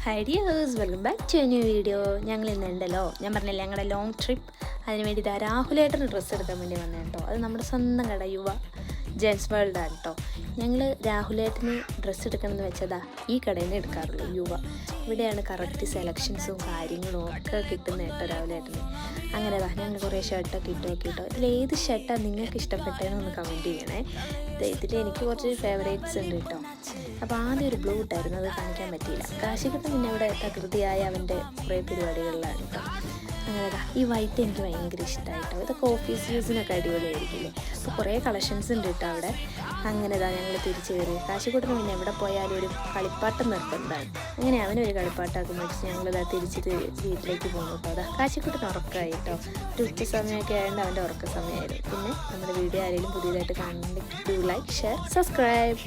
High dears, welcome back to a new video. ഞങ്ങൾ ഇന്നുണ്ടല്ലോ, ഞാൻ പറഞ്ഞില്ലേ ഞങ്ങളുടെ ലോങ് ട്രിപ്പ്, അതിന് വേണ്ടി രാഹുലേട്ടന് ഡ്രസ്സ് എടുക്കാൻ വേണ്ടി വന്നത് കേട്ടോ. അത് നമ്മുടെ സ്വന്തം കട യുവ ജെൻസ് വേൾഡാണ് കേട്ടോ. ഞങ്ങൾ രാഹുലേട്ടന് ഡ്രസ്സ് എടുക്കണമെന്ന് വെച്ചതാ ഈ കടയിൽ നിന്ന് എടുക്കാറുള്ളൂ, യുവ. ഇവിടെയാണ് കറക്റ്റ് സെലക്ഷൻസും കാര്യങ്ങളും ഒക്കെ കിട്ടുന്നത് കേട്ടോ രാഹുലേട്ടന്. അങ്ങനെതാ ഞങ്ങൾ കുറേ ഷർട്ടൊക്കെ ഇട്ട് നോക്കിയിട്ടോ. ഇതിൽ ഏത് ഷർട്ടാണ് നിങ്ങൾക്ക് ഇഷ്ടപ്പെട്ടതെന്ന് ഒന്ന് കമൻറ്റ് ചെയ്യണേ. ഇതിൽ എനിക്ക് കുറച്ച് ഫേവറേറ്റ്സ് ഉണ്ട് കേട്ടോ. അപ്പോൾ ആദ്യം ഒരു ബ്ലൂ ഇട്ടായിരുന്നു, അത് കാണിക്കാൻ പറ്റിയില്ല. കാശിക്കിട്ട് പിന്നെ ഇവിടെ തകൃതിയായ അവൻ്റെ കുറേ പരിപാടികളിലാണ് കേട്ടോ. അങ്ങനെതാ ഈ വൈറ്റ് എനിക്ക് ഭയങ്കര ഇഷ്ടമായിട്ടോ. ഇതൊക്കെ ഓഫീസ് യൂസിനൊക്കെ അടിപൊളിയായിരിക്കില്ലേ. അപ്പോൾ കുറേ കളക്ഷൻസ് ഉണ്ട് കേട്ടോ അവിടെ. അങ്ങനെതാ ഞങ്ങൾ തിരിച്ചു കയറി. കാശിക്കൂട്ടിന് പിന്നെ എവിടെ പോയാലും ഒരു കളിപ്പാട്ടം നിർബന്ധമാണ്. അങ്ങനെ അവനൊരു കളിപ്പാട്ടമൊക്കെ മേടിച്ച് ഞങ്ങളിതാ തിരിച്ചിട്ട് വീട്ടിലേക്ക് പോകുന്നു കേട്ടോ. അതാ കാശിക്കൂട്ടിന് ഉറക്കമായി കേട്ടോ. ഒരു ഉച്ച സമയമൊക്കെ ആയതുകൊണ്ട് അവൻ്റെ ഉറക്ക സമയമായിരുന്നു. പിന്നെ നമ്മുടെ വീഡിയോ ആരെങ്കിലും പുതിയതായിട്ട് കാണുന്നുണ്ടെങ്കിൽ ഡു ലൈക്ക്, ഷെയർ, സബ്സ്ക്രൈബ്.